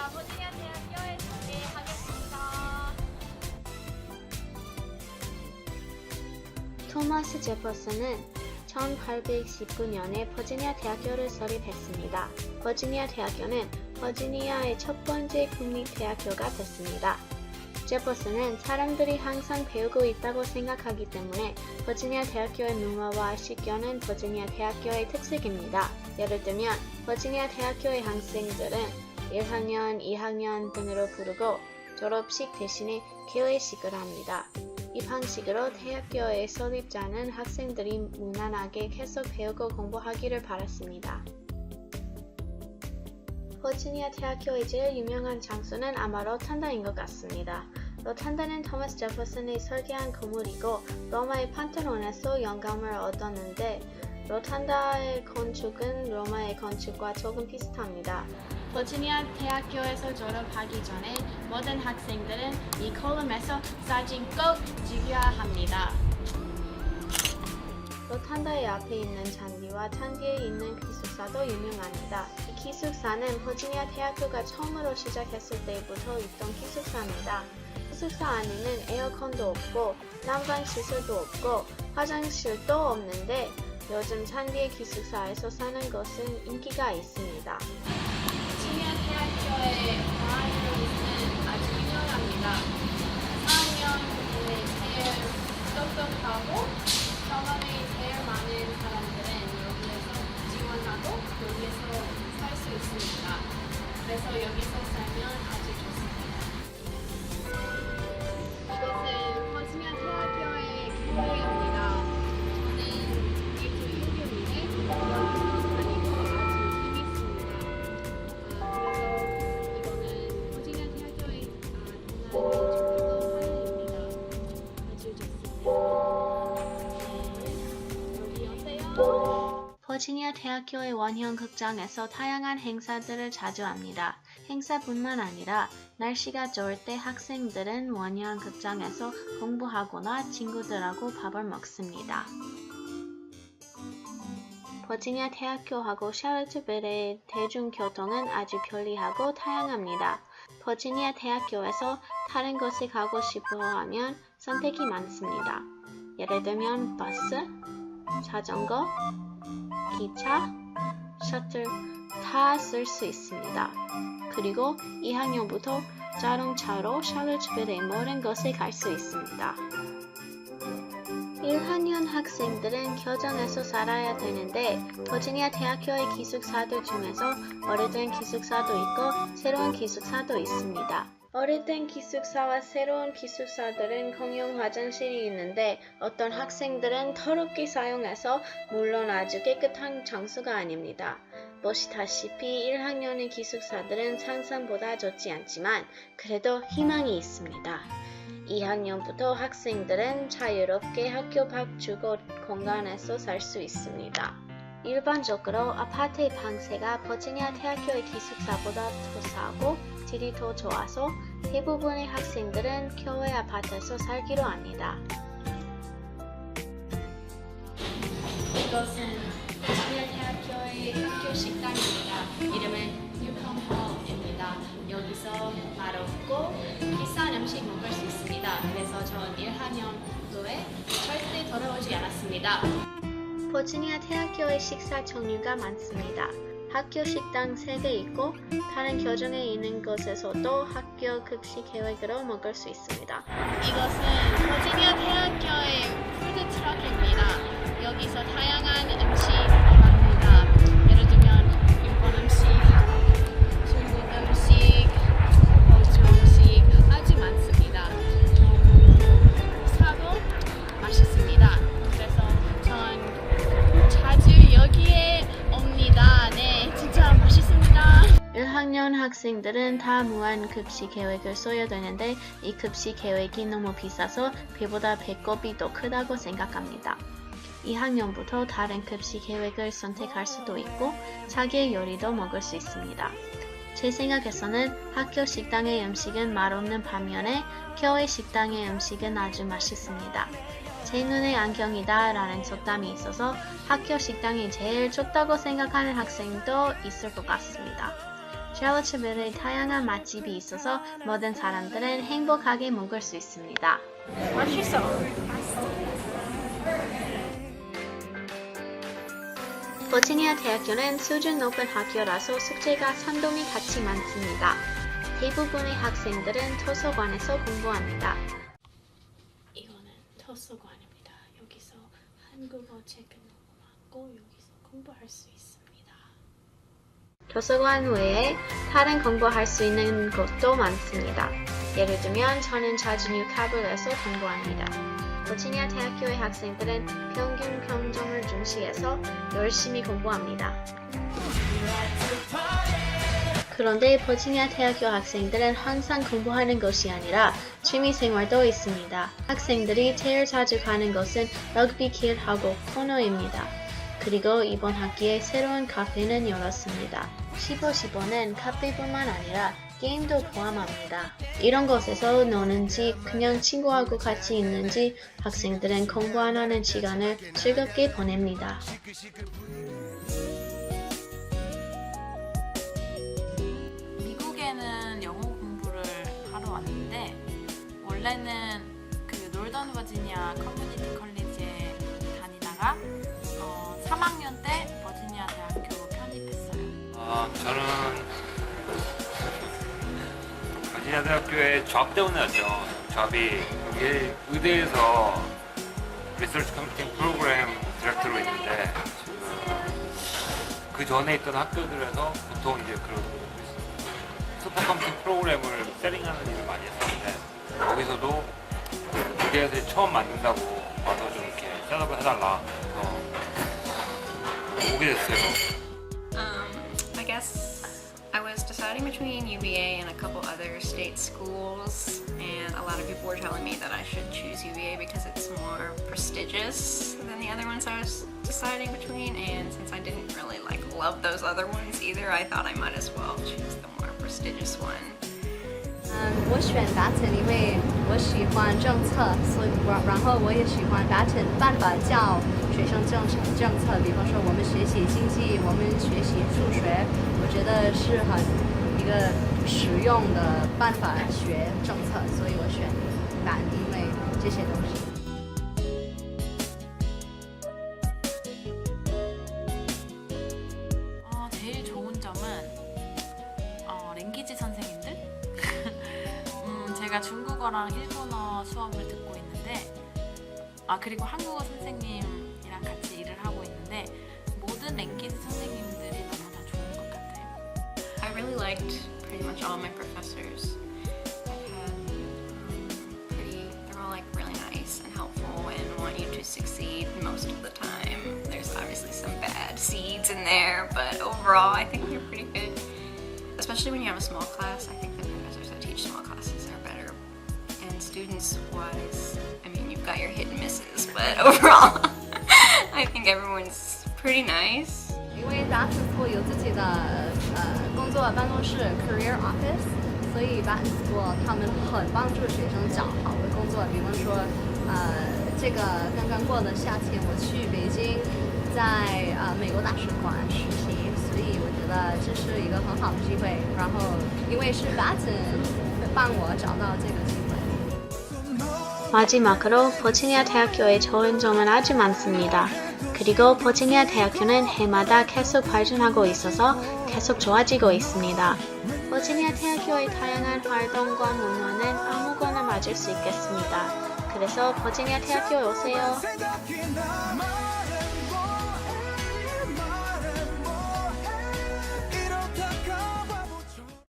제가 버지니아 대학교에 소개하겠습니다. 토마스 제퍼슨은 1819년에 버지니아 대학교를 설립했습니다. 버지니아 대학교는 버지니아의 첫 번째 국립대학교가 됐습니다. 제퍼슨은 사람들이 항상 배우고 있다고 생각하기 때문에 버지니아 대학교의 문화와 식견은 버지니아 대학교의 특색입니다. 예를 들면 버지니아 대학교의 학생들은 1학년, 2학년 등으로 부르고 졸업식 대신에 개회식을 합니다. 이 방식으로 대학교의 설립자는 학생들이 무난하게 계속 배우고 공부하기를 바랐습니다. 버지니아 대학교의 제일 유명한 장소는 아마 로탄다인 것 같습니다. 로탄다는 토마스 제퍼슨이 설계한 건물이고 로마의 판테논에서 영감을 얻었는데 로탄다의 건축은 로마의 건축과 조금 비슷합니다. 버지니아 대학교에서 졸업하기 전에 모든 학생들은 이 콜럼에서 사진 꼭 찍어야 합니다. 로탄다의 앞에 있는 잔디와 잔디에 있는 기숙사도 유명합니다. 이 기숙사는 버지니아 대학교가 처음으로 시작했을 때부터 있던 기숙사입니다. 기숙사 안에는 에어컨도 없고 난방 시설도 없고 화장실도 없는데 요즘 잔디의 기숙사에서 사는 것은 인기가 있습니다. 버지니아 대학교의 과학교는 아주 유명합니다. 4학년에 제일 똑똑하고 경험이 제일 많은 사람들은 여기에서 지원하고 여기에서 살 수 있습니다. 그래서 여기서 살면 아주 좋습니다. 이것은 버지니아 대학교의 교회입니다. 저는 일주 1교일에 여기서 다니고 아주 재밌습니다. 그래서 이거는 버지니아 대학교의 동아리 중에서 하나입니다. 아주 좋습니다. 여기 오세요. 버지니아 대학교의 원형 극장에서 다양한 행사들을 자주 합니다. 행사뿐만 아니라 날씨가 좋을 때 학생들은 원형 극장에서 공부하거나 친구들하고 밥을 먹습니다. 버지니아 대학교하고 샤를츠빌의 대중교통은 아주 편리하고 다양합니다. 버지니아 대학교에서 다른 곳에 가고 싶어 하면 선택이 많습니다. 예를 들면 버스, 자전거, 기차, 셔틀 다 쓸 수 있습니다. 그리고 2학년부터 자동차로 샤를츠빌의 모든 곳에 갈 수 있습니다. 1학년 학생들은 교정에서 살아야 되는데 버지니아 대학교의 기숙사들 중에서 오래된 기숙사도 있고 새로운 기숙사도 있습니다. 오래된 기숙사와 새로운 기숙사들은 공용 화장실이 있는데 어떤 학생들은 더럽게 사용해서 물론 아주 깨끗한 장소가 아닙니다. 보시다시피 1학년의 기숙사들은 상상보다 좋지 않지만 그래도 희망이 있습니다. 2학년부터 학생들은 자유롭게 학교 밖 주거 공간에서 살 수 있습니다. 일반적으로 아파트의 방세가 버지니아 대학교의 기숙사보다 더 싸고 질이 더 좋아서 대부분의 학생들은 교외 아파트에서 살기로 합니다. 이것은 버지니아 대학교의 학교 식당입니다. 이름은 뉴컴홀입니다. 여기서 맛없고 비싼 음식 먹을 수 있습니다. 그래서 전 1학년도에 절대 돌아오지 않았습니다. 버지니아 대학교의 식사 종류가 많습니다. 학교 식당 3개 있고 다른 교정에 있는 곳에서도 학교 급식 계획으로 먹을 수 있습니다. 이것은 버지니아 대학교의 푸드트럭입니다. 여기서 다양한 음식 합니다. 예를 들면 일본 음식, 중국 음식, 호주 음식 아주 많습니다. 사고 맛있습니다. 그래서 전 자주 여기에 옵니다. 네, 진짜 맛있습니다. 1학년 학생들은 다 무한 급식 계획을 써야 되는데 이 급식 계획이 너무 비싸서 배보다 배꼽이 더 크다고 생각합니다. 2학년부터 다른 급식 계획을 선택할 수도 있고 자기의 요리도 먹을 수 있습니다. 제 생각에서는 학교 식당의 음식은 맛없는 반면에 교회 식당의 음식은 아주 맛있습니다. 제 눈에 안경이다 라는 속담이 있어서 학교 식당이 제일 좋다고 생각하는 학생도 있을 것 같습니다. 젤라츠빌에 다양한 맛집이 있어서 모든 사람들은 행복하게 먹을 수 있습니다. 맛있어. 버지니아 대학교는 수준 높은 학교라서 숙제가 산더미 같이 많습니다. 대부분의 학생들은 도서관에서 공부합니다. 이거는 도서관입니다. 여기서 한국어 책을 읽고 여기서 공부할 수 있습니다. 도서관 외에 다른 공부할 수 있는 곳도 많습니다. 예를 들면 저는 자주 뉴카블에서 공부합니다. 버지니아 대학교의 학생들은 평균 평점을 중시해서 열심히 공부합니다. 그런데 버지니아 대학교 학생들은 항상 공부하는 것이 아니라 취미생활도 있습니다. 학생들이 제일 자주 가는 곳은 럭비 킬하고 코너입니다. 그리고 이번 학기에 새로운 카페는 열었습니다. 15는 카페뿐만 아니라 게임도 포함합니다. 이런 곳에서 노는지 그냥 친구하고 같이 있는지 학생들은 공부 안 하는 시간을 즐겁게 보냅니다. 미국에는 영어 공부를 하러 왔는데 원래는 그 노던 버지니아 커뮤니티 컬리지에 다니다가 3학년 때 버지니아 대학교 편입했어요. 저는 버지니아 대학교에 잡 때문에 왔죠. 잡이 여기 의대에서 리서치 컴퓨팅 프로그램 디렉터로 있는데 그 전에 있던 학교들에서 보통 이제 그런 슈퍼 컴퓨팅 프로그램을 세팅하는 일을 많이 했었는데 여기서도 의대에서 처음 만든다고 와서 좀 이렇게 셋업을 해달라 그래서 오게 됐어요. I guess I was deciding between UVA and a couple other state schools, and a lot of people were telling me that I should choose UVA because it's more prestigious than the other ones I was deciding between, and since I didn't really love those other ones either, I thought I might as well choose the more prestigious one. 我选 Baton 因为我喜欢政策，所以然后我也喜欢 Baton 办法教学生政策，比方说我们学习经济，我们学习数学，我觉得是很一个实用的办法学政策，所以我选 Baton 因为这些东西。 제일 좋은 점은 랭귀지 선생님들? 제가 중국어랑 일본어 수업을 듣고 있는데 그리고 한국어 선생님이랑 같이 일을 하고 있는데 모든 랭귀지 선생님들이 너무 다 좋은 것 같아요. I really liked pretty much all my professors. They're all really nice and helpful and want you to succeed most of the time. There's obviously some bad seeds in there, but overall I think they're pretty good. Especially when you have a small class, I think the professors that teach small classes are better. And students-wise, I mean, you've got your hit and misses, but overall, I think everyone's pretty nice. 因为 Baton School 有自己的工作办公室 Career Office， 所以 Baton School 他们很帮助学生找好的工作。比方说，这个刚刚过的夏天我去北京，在美国大使馆实习，所以我觉得这是一个很好的机会。然后因为是 Baton 帮我找到这个机会。 마지막으로 버지니아 대학교의 좋은 점은 아주 많습니다. 그리고 버지니아 대학교는 해마다 계속 발전하고 있어서 계속 좋아지고 있습니다. 버지니아 대학교의 다양한 활동과 문화는 아무거나 맞을 수 있겠습니다. 그래서 버지니아 대학교에 오세요.